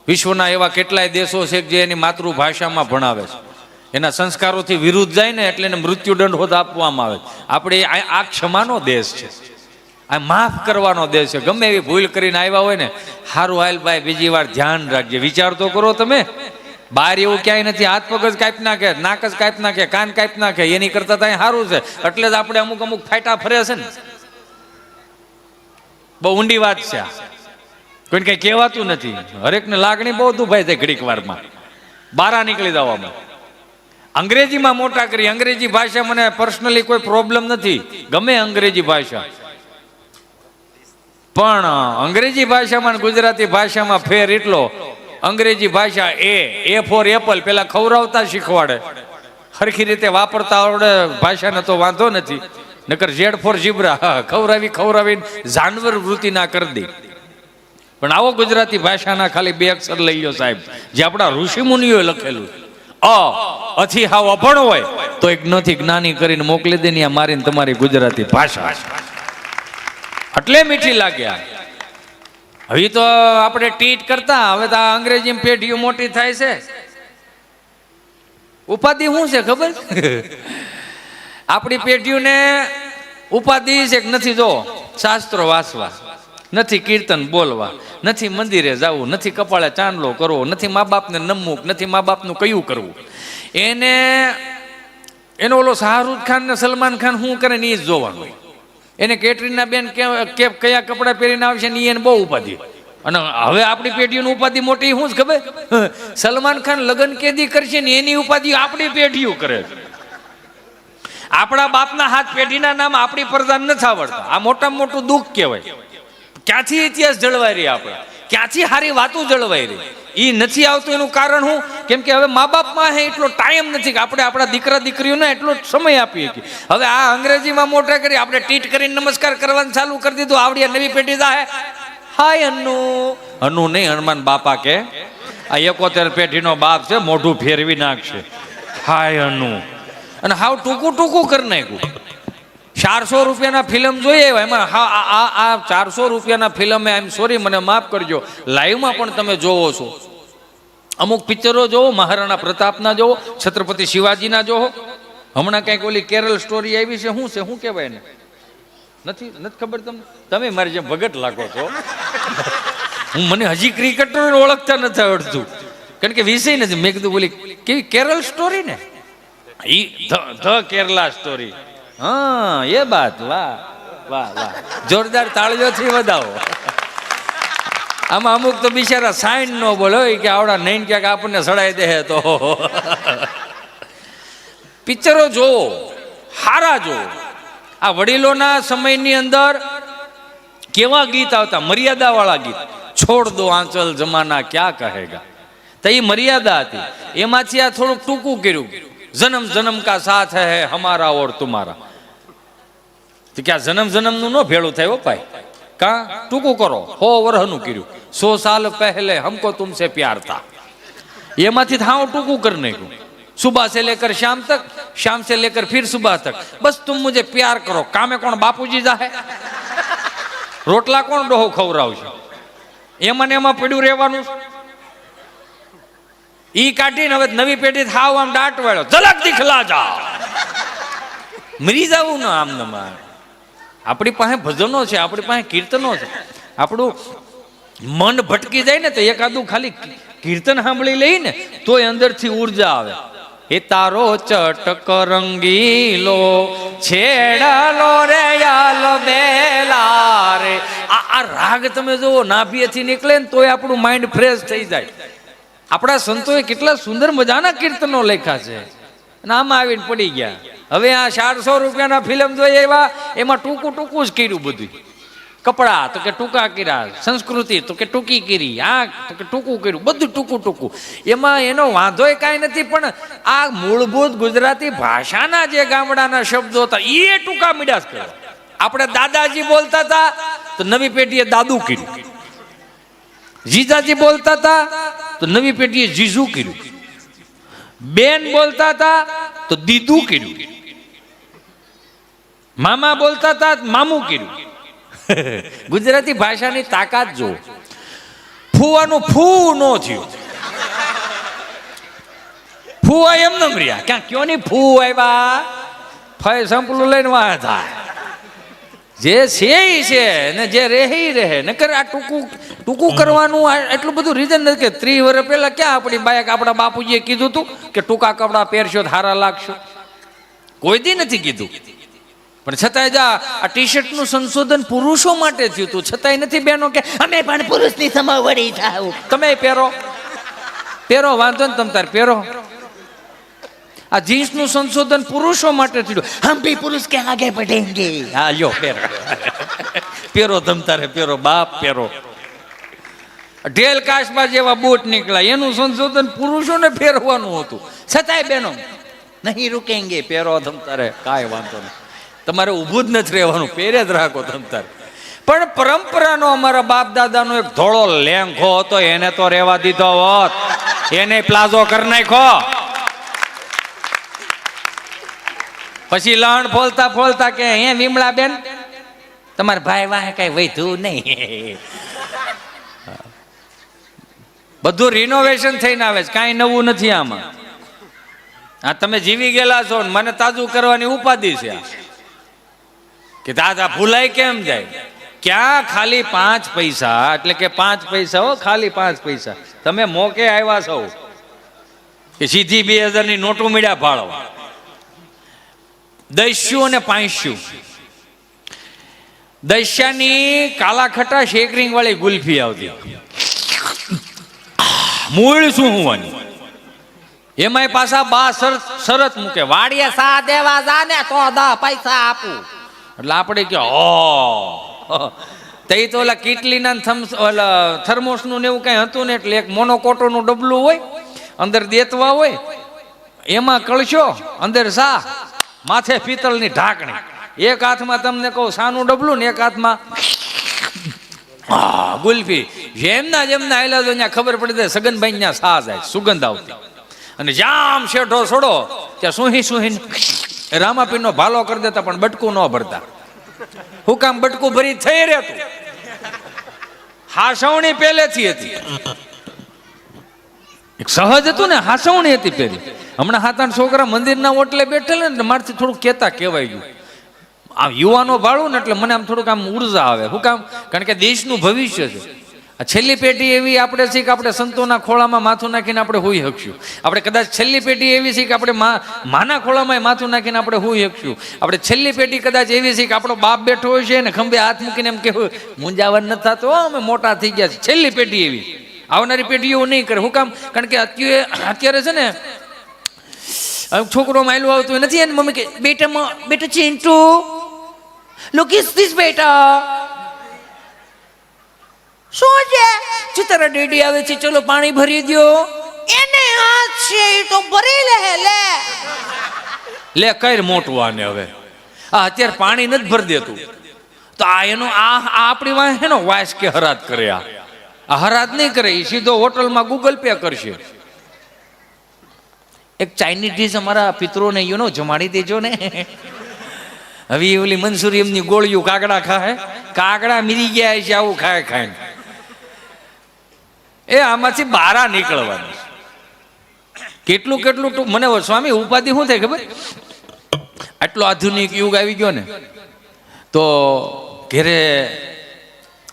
વિશ્વના એવા કેટલાય દેશો છે જે એની માતૃભાષામાં ભણાવે છે, એના સંસ્કારોથી વિરુદ્ધ જાય ને એટલે એને મૃત્યુદંડ હોત આપવામાં આવે. આપણે આ ક્ષમાનો દેશ છે, આ માફ કરવાનો દેશ છે. ગમે એવી ભૂલ કરીને આવ્યા હોય ને, હારું હાલ ભાઈ બીજી વાર ધ્યાન રાખજે, વિચાર તો કરો તમે. બહાર એવું ક્યાંય નથી, હાથ પગ જ કાપી નાખે, નાક જ કાપી નાખે, કાન કાપી નાખે, એની કરતા ત્યાં સારું છે. એટલે જ આપણે અમુક ફાયટા ફરે છે ને. બહુ ઊંડી વાત છે આ, કોઈને કઈ કહેવાતું નથી. હરેકને લાગણી બહુ દુભાઈ જાય ઘડીક વારમાં, બારા નીકળી જવામાં. અંગ્રેજીમાં મોટા કરી, અંગ્રેજી ભાષા મને પર્સનલી કોઈ પ્રોબ્લેમ નથી, ગમે અંગ્રેજી ભાષા, પણ અંગ્રેજી ભાષામાં ગુજરાતી ભાષામાં ફેર એટલો. અંગ્રેજી ભાષા એ ફોર એપલ પેલા ખવડાવતા શીખવાડે, સરખી રીતે વાપરતા આવડે ભાષાને તો વાંધો નથી. નકર ઝેડ ફોર ઝીબ્રા ખવડાવીને જાનવર વૃત્તિ ના કરી દે. પણ આવો ગુજરાતી ભાષાના ખાલી 2 અક્ષર લઈ લો સાહેબ, જે આપણા ઋષિ મુનિઓએ લખેલું. અથી હાવ અભણ હોય તો એક નથી જ્ઞાની કરીને મોકલી દે ને મારીને તમારી ગુજરાતી ભાષા એટલે મીઠી લાગ્યા. હવે તો આપણે ટીટ કરતા, હવે તો અંગ્રેજી પેઢીઓ મોટી થાય છે. ઉપાધિ શું છે ખબર? આપણી પેઢીઓને ઉપાધિ છે કે નથી જો શાસ્ત્રો વાંચવા, નથી કીર્તન બોલવા, નથી મંદિરે જવું, નથી કપાળે ચાંદલો કરવો, નથી મા બાપને નમવું, નથી મા બાપનું કયું કરવું. એનો ઓલો શાહરૂખ ખાન ને સલમાન ખાન શું કરે ને એ જ જોવાનું. એને કેટરીના બેન કયા કપડાં પહેરીને આવશે ને એને બહુ ઉપાધિ. અને હવે આપણી પેઢીઓની ઉપાધિ મોટી શું જ ખબર? સલમાન ખાન લગ્ન કેદી કરશે ને એની ઉપાધિ આપણી પેઢીઓ કરે. આપણા બાપના હાથ પેઢીના નામ આપણી પ્રધાન નથી આવડતા. આ મોટામાં મોટું દુઃખ કહેવાય. ક્યાંથી ઇતિહાસ જળવાઈ રહી, આપણે ક્યાંથી સારી વાતો જળવાઈ રહી, એ નથી આવતું. એનું કારણ શું? કેમ કે હવે મા બાપમાં એટલો ટાઈમ નથી કે આપણે આપણા દીકરા દીકરીઓને એટલો સમય આપીએ. હવે આ અંગ્રેજીમાં મોટા કરી આપણે ટીટ કરીને નમસ્કાર કરવાનું ચાલુ કરી દીધું. આવડી નવી પેઢી જાહે હાય અનુ નહીં, હનુમાન બાપા કે આ 71 પેઢીનો બાપ છે, મોઢું ફેરવી નાખશે. હાય અનુ, અને હાવ ટૂંકું કરી નાખ્યું. 400 રૂપિયાના ફિલ્મ જોઈએ એમાં આ 400 રૂપિયાના ફિલ્મ, આઈ એમ સોરી મને માફ કરજો, લાઈવમાં પણ તમે જોવો છો. અમુક પિક્ચરો જોવો, મહારાણા પ્રતાપના જોવો, છત્રપતિ શિવાજીના જોવો. હમણાં કંઈક ઓલી કેરળ સ્ટોરી આવી છે, શું કહેવાય ને, નથી ખબર તમને? તમે મારી જેમ ભગત લાગો છો. મને હજી ક્રિકેટર ઓળખતા નથી આવડતું, કારણ કે વિષય નથી. મેં કીધું બોલી કેવી કેરળ સ્ટોરી ને, ધ કેરલા સ્ટોરી. હા એ બાત, વાહ વાહ વાહ, જોરદાર તાળીઓથી વધાવો. આમાં અમુક તો બિચારા સાઈન નો બોલો કે આવડા નહીં ક્યાંક આપણને સડાઈ દે. તો પિક્ચરો જોવો, હારા જોવો. આ વડીલોના સમયની અંદર કેવા ગીત આવતા, મર્યાદા વાળા ગીત. છોડ દો આંચલ જમાના ક્યાં કહેગા, તો એ મર્યાદા હતી. એમાંથી આ થોડુંક ટૂંકું કર્યું. જન્મ જન્મ કા સાથ હૈ હમારા ઓર તુમારા. તો ક્યાં જન્મ જન્મનું ન ભેળું થાય હો ભાઈ, કા ટૂંકું કરો. 100 વર્ષનું કર્યું. 100 સાલ પહેલે હમકો તુમસે પ્યાર થા, એમાંથી હાવ ટૂંકું કરી નાખ્યું. सुबह से लेकर शाम तक, शाम से लेकर फिर सुबह तक, बस तुम मुझे प्यार करो. कामे कोण बापूजी जाहે, રોટલા કોણ ડોહો ખવડાવશે? એમાં ને એમાં પડ્યું રહેવાનું. ઈ કાઢીને હવે નવી પેઢી થાવ આમ દાટ વાળ્યો, ઝલક દિખલા જા, મરી જવું ને આમ ને. આપણી પાસે ભજનો છે, આપણી પાસે કીર્તનો છે. આપણું મન ભટકી જાય ને તો એકાદું ખાલી કીર્તન સાંભળી લઈ ને તોય અંદરથી ઉર્જા આવે. એ તારો ચટક રંગીલો છેડલો રે યાલ બેલા રે. આ રાગ તમે જુઓ, નાભીએથી નીકળે ને તોય આપણું માઇન્ડ ફ્રેશ થઈ જાય. આપણા સંતોએ કેટલા સુંદર મજાના કીર્તનો લખ્યા છે, અને આમાં આવીને પડી ગયા. હવે આ 400 રૂપિયાના ફિલ્મ જોઈએ એમાં ટૂંકું જ કર્યું બધું. કપડા તો કે ટૂંકા કર્યા, સંસ્કૃતિ તો કે ટૂંકી કરી, આ તો કે ટૂંકું કર્યું, બધું ટૂંકું. એમાં એનો વાંધો કાંઈ નથી, પણ આ મૂળભૂત ગુજરાતી ભાષાના જે ગામડાના શબ્દો હતા એ ટૂંકા મીડાસ કર્યા. આપણે દાદાજી બોલતા હતા તો નવી પેઢીએ દાદુ કર્યું, જીજાજી બોલતા હતા તો નવી પેઢીએ જીજુ કર્યું, બેન બોલતા હતા તો દીદુ કર્યું, મામા બોલતા હતા મામું કર્યું. ગુજરાતી ભાષાની તાકાત જો. ફૂવાનું ફૂ નો થયું. ફૂવા એમ નમ રહ્યા ક્યાં કયો ની ફૂ આવ્યા ફય સંપલું લઈને વાહ થાય. જે છે ઈ છે ને જે રહે રહે નકર આ ટૂંકું કરવાનું એટલું બધું રીઝન નથી કે 30 વર્ષ પહેલા ક્યાં આપણી બાયક આપણા બાપુજીએ કીધું હતું કે ટૂંકા કપડાં પહેરશો તો હારા લાગશો. કોઈ દી નથી કીધું. પણ છતાંય જા આ ટી શર્ટનું સંશોધન પુરુષો માટે થયું હતું છતાંય નથી બહેનો કે અમે પણ પુરુષની સમવડી થાવ. તમે પહેરો વાંધો ને તમ તાર પહેરો. આ જીન્સનું સંશોધન પુરુષો માટે થયું. હમ ભી પુરુષ કે આગે बढ़ेंगे. હા લ્યો પહેરો તમ તારે પહેરો બાપ પહેરો. ઢેલ કાશમાં જેવા બૂટ નીકળ્યા એનું સંશોધન પુરુષોને પહેરવાનું હતું છતાંય બહેનો નહીં રૂકેંગે પહેરો તમ તારે કાંઈ વાંધો નહીં. તમારે ઊભું જ નથી રહેવાનું પહેરે જ રાખો તમ તારે. પણ પરંપરાનો અમારા બાપ દાદાનો એક ધોળો લેંઘો હતો એને તો રહેવા દીધો હોત એને પ્લાઝો કરી નાખ્યો. પછી લણ ફોલતા કે હે વિમળા બેન તમારા ભાઈ વાહે કઈ વૈધું નહીં. બધું રિનોવેશન થઈને આવે છે કાંઈ નવું નથી આમાં. આ તમે જીવી ગયેલા છો ને મને તાજું કરવાની ઉપાધિ છે કે દાદા ભૂલાય કેમ જાય. ક્યાં ખાલી 5 પૈસા એટલે કે 5 પૈસા હો ખાલી 5 પૈસા તમે મોકે આવ્યા છો કે સીધી 2000 ની નોટું મીડ્યા ફાળવા. દસ્યુ અને 500 દસ્યાની કાલા ખટા શેકરિંગ વાળી ગુલ્ફી આવતી. મૂળ શું હોવાની એમાંય પાછા બા શરત મૂકે વાડિયા સા દેવા જાને તો 10 પૈસા આપું. એટલે આપણે કે તે તો ઓલા કીટલીના થર્મોસનું ને એવું કઈ હતું ને એટલે એક મોનોકોટોનું ડબલું હોય અંદર દેતવા હોય એમાં કળશો અંદર સા માથે પિત્તળની ઢાંકણી એક હાથમાં તમને કહું સાનું ડબલું ને એક હાથમાં ગુલ્ફી. જેમના આયલા તો ત્યાં ખબર પડી જાય સગનભાઈ ત્યાં સા જાય સુગંધ આવતી. અને જામ શેઠો છોડો ત્યાં સુહી રામાપીરનો ભાલો કરી દેતા પણ બટકું ન ભરતા. હું કામ બટકું ભરી થઈ રહેતું. હાસવણી પહેલેથી હતી એક સહજ હતું ને હાસવણી હતી પેલી. હમણાં 7-8 છોકરા મંદિરના ઓટલે બેઠેલા ને મારથી થોડુંક કહેવાય ગયું. આ યુવાનો ભાળું ને એટલે મને આમ થોડુંક આમ ઉર્જા આવે. શું કામ કારણ કે દેશનું ભવિષ્ય છે. આ છેલ્લી પેઢી એવી આપણે છે કે આપણે સંતોના ખોળામાં માથું નાખીને આપણે હોઈ શકશું. આપણે કદાચ છેલ્લી પેઢી એવી છે કે આપણે માના ખોળામાં માથું નાખીને આપણે હોઈ શકશું. આપણે છેલ્લી પેઢી કદાચ એવી છે કે આપણો બાપ બેઠો હોય છે ને ખંભે હાથ મૂકીને એમ કહેવું મૂંઝાવન નથી થતો અમે મોટા થઈ ગયા છે. છેલ્લી પેઢી એવી. આવનારી પેઢી એવું નહીં કરે. શું કામ કારણ કે અત્યારે છે ને છોકરો માયલું આવતું નથી એને મમ્મી કે બેટા ચિંટુ લુક ઇઝ ધીસ બેટા શું છે જો તારા ડેડી આવે છે ચલો પાણી ભરી દો. એને હાથ છે એ તો ભરી લે કઈ મોટું આને હવે આ અત્યારે પાણી નથી ભરી દેતું તો આ એનો આ આપણી વાંહે એનો વાસ કે હરાજ કરે. આ હરાજ નહીં કરે એ સીધો હોટલમાં ગૂગલ પે કરશે. એક ચાઇનીઝ ડીશ અમારા પિતરોને જમાડી દેજો ને. હવે ઓલી મંસૂરી એમની ગોળીઓ કાગડા ખાય કાગડા મીરી ગયા છે આવું ખાય એ આમાંથી બારા નીકળવાનું. કેટલું મને સ્વામી ઉપાધિ શું થાય ખબર આટલો આધુનિક યુગ આવી ગયો ને તો ઘરે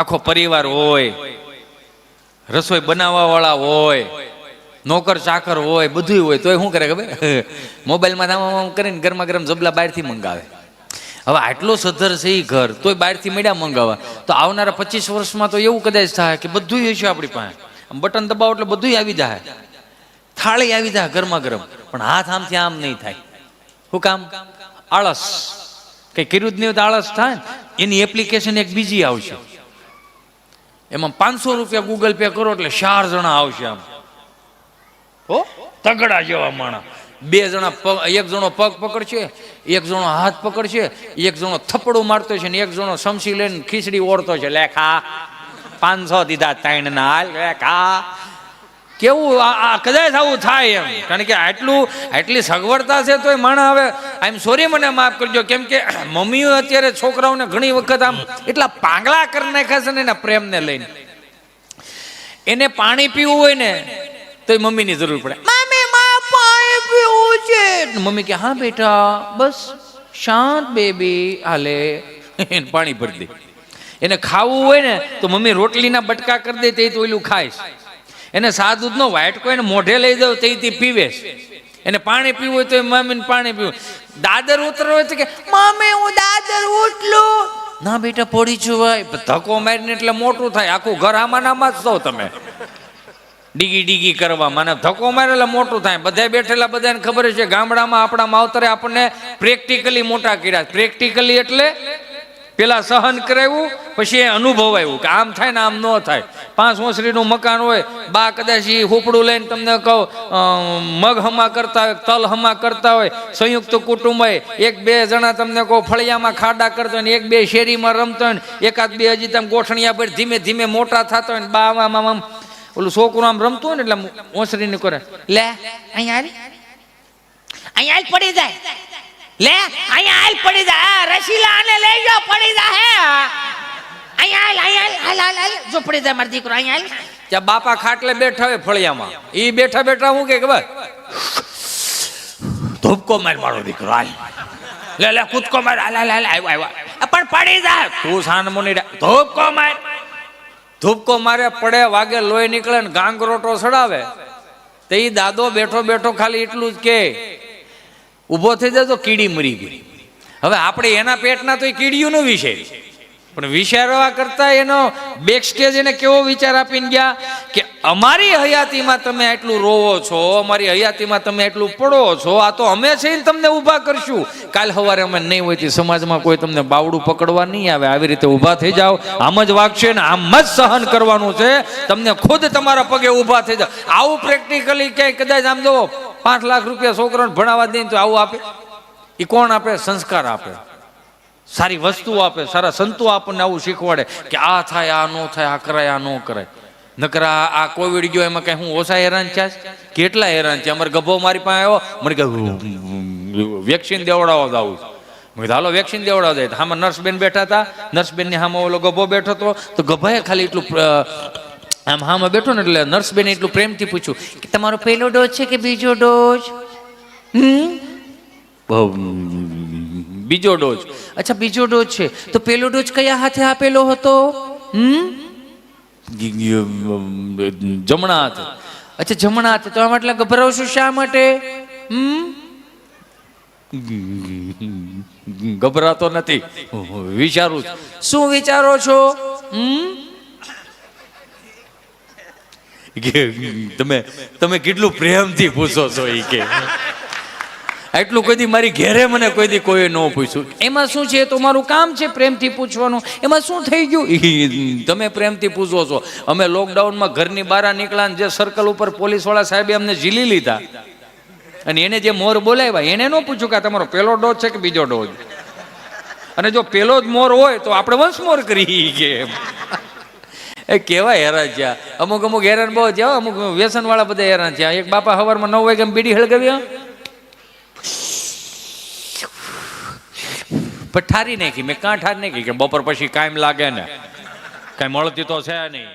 આખો પરિવાર હોય રસોઈ બનાવવા વાળા હોય નોકર ચાકર હોય બધું હોય તોય શું કરે ખબર મોબાઈલમાં આમ કરીને ગરમા ગરમ જબલા બહારથી મંગાવે. હવે આટલો સધર છે એ ઘર તોય બહારથી મળ્યા મંગાવવા તો આવનારા 25 વર્ષમાં તો એવું કદાચ થાય કે બધું હશે આપણી પાસે. આમ બટન દબાવો એટલે બધું આવી જાય. થાળી આવી જાય ગરમા ગરમ પણ હાથ આમથી આમ નહીં થાય. શું કામ આળસ કઈ કર્યું જ નહીં તો આળસ થાય. એની એપ્લિકેશન એક બીજી આવશે એમાં 500 રૂપિયા ગૂગલ પે કરો એટલે 4 જણા આવશે. આમ હો તગડા જેવા માણા. 2 જણા એક જણો પગ પકડશે એક જણો હાથ પકડશે એક જણો થપ્પડું મારતો છે ને એક જણો સમસી લઈને ખીચડી ઓળતો છે. લેખા 500 દીધા 3 ના હાલ લેખા. કેવું આ કદાચ આવું થાય એમ કારણ કે આટલી સગવડતા છે તોય માણા હવે આઈ એમ સોરી મને માફ કરજો કેમ કે મમ્મીઓ અત્યારે છોકરાઓને ઘણી વખત આમ એટલા પાંગલા કરી નાખ્યા છે ને એના પ્રેમને લઈને. એને પાણી પીવું હોય ને તો મમ્મીની જરૂર પડે. મમ્મી મારે પાણી પીવું છે. મમ્મી કે હા બેટા બસ શાંત બેબી હાલે, એને પાણી ભરી દે. એને ખાવું હોય ને તો મમ્મી રોટલીના બટકા કરી દે તે તો ઓલું ખાઈશ. એને સા દૂધનો વાટકો એને મોઢે લઈ દઉં તે પીવે. એને પાણી પીવું હોય તો મમ્મીને પાણી પીવું. દાદર ઉતરવો હોય તો કે મમ્મી હું દાદર ઉતલું. ના બેટા પડી છું ભાઈ. ધક્કો મારીને એટલે મોટું થાય, આખું ઘર આમાં નામાં જ છો તમે ડીગી ડીગી કરવા. મને ધક્કો મારે એટલે મોટું થાય. બધા બેઠેલા બધાને ખબર છે ગામડામાં આપણા માવતરે આપણને પ્રેક્ટિકલી મોટા કર્યા. પ્રેક્ટિકલી એટલે પેલા સહન કરાવ્યું, પછી એ અનુભવાયું કે આમ થાય ને આમ ન થાય. 5 ઓસરીનું મકાન હોય, બા કદાચ હોપડું લઈને તમને કહો મગ હમા કરતા હોય, તલ હમા કરતા હોય, સંયુક્ત કુટુંબ હોય, 1-2 જણા તમને કહો ફળિયામાં ખાડા કરતા હોય, 1-2 શેરીમાં રમતા હોય, 1-2 હજી તમે ગોઠણિયા પર ધીમે ધીમે મોટા થતા હોય, બા આમ ઓલું છોકરું આમ રમતું હોય ને એટલે ઓસરીને કરે લે અહીંયા પડી જાય, લે અહીંયા હાલ પડી જાય, રસીલા આને લઈ જાઓ પડી જાય, અહીંયા હાલ જો પડી જાય મારો દીકરો અહીંયા હાલ. ત્યાં બાપા ખાટલે બેઠા હોય ફળિયામાં, ઈ બેઠા બેઠા હું કે ખબર ધૂપકો માર મારો દીકરો હાલ, લે કૂદકો માર હાલ આવ્યો પણ પડી જાય, તું સાન મુની ધૂપકો માર. ધૂપકો મારે પડે વાગે લોહી નીકળે ને ગાંગરોટો ચડાવે તો ઈ દાદો બેઠો બેઠો ખાલી એટલું જ કે ઊભો થઈ જાય તો કીડી મરી ગઈ. હવે આપણે એના પેટના તો એ કીડીઓનો વિષય, પણ વિચારવા કરતા એનો બેક સ્ટેજ એને કેવો વિચાર આપીને ગયા કે અમારી હયાતીમાં તમે આટલું રોવો છો, અમારી હયાતીમાં તમે આટલું પડો છો, આ તો અમે છે ને તમને ઊભા કરશું. કાલ સવારે અમે નહીં હોય તે સમાજમાં કોઈ તમને બાવડું પકડવા નહીં આવે. આવી રીતે ઊભા થઈ જાઓ, આમ જ વાગશે ને આમ જ સહન કરવાનું છે. તમને ખુદ તમારા પગે ઊભા થઈ જાઓ. આવું પ્રેક્ટિકલી ક્યાંય કદાચ આમ જો 5 લાખ રૂપિયા છોકરાને ભણાવવા દે તો આવું આપે? એ કોણ આપે? સંસ્કાર આપે, સારી વસ્તુઓ આપે, સારા સંતો આપણને આવું શીખવાડે કે આ થાય, આ ન થાય, આ કરાય, આ ન કરાય. નકરા આ કોવિડ ગયો એમાં કઈ હું ઓછા હેરાન થયા? કેટલા હેરાન છે. અમારે ગભો મારી પાસે આવ્યો, મને કે વેક્સિન દેવડાવવા આવું. મેં કીધું હાલો વેક્સિન દેવડાવ દે. આમાં નર્સબેન બેઠા હતા, નર્સબેનની સામે ઓલો ગભો બેઠો હતો, તો ગભાએ ખાલી એટલું આમ હામાં બેઠો ને એટલે નર્સબેને એટલું પ્રેમથી પૂછ્યું કે તમારો પહેલો ડોઝ છે કે બીજો ડોઝ? બીજો ડોઝ. અચ્છા બીજો ડોઝ છે, તો પહેલો ડોઝ કયા હાથે આપેલો હતો? જમણા હાથે. અચ્છા જમણા હાથે. તો આમ એટલે ગભરાવશો શા માટે? ગભરાતો નથી, વિચારું. શું વિચારો છો? તમે કેટલું પ્રેમથી પૂછો છો એ કે એટલું કોઈ દી મારી ઘેરે મને કોઈ દી કોઈ ન પૂછ્યું. એમાં શું છે? તો મારું કામ છે પ્રેમથી પૂછવાનું. એમાં શું થઈ ગયું? તમે પ્રેમથી પૂછો છો. અમે લોકડાઉનમાં ઘરની બહાર નીકળ્યા, જે સર્કલ ઉપર પોલીસવાળા સાહેબે અમને ઝીલી લીધા અને એને જે મોર બોલાવ્યા એને ન પૂછ્યું કે તમારો પહેલો ડોઝ છે કે બીજો ડોઝ. અને જો પહેલો જ મોર હોય તો આપણે વંશ મોર કરી કે એ કેવા હેરાન થયા. અમુક હેરાન બહુ થયા, અમુક વ્યસન વાળા બધા હેરાન થયા. એક બાપા સવારમાં 9 વાગે બીડી હળગાવ્યા, પણ ઠારી નાખી. મેં કાં ઠારી નાખી કે બપોર પછી કાયમ લાગે ને, કાંઈ મળતી તો છે નહીં.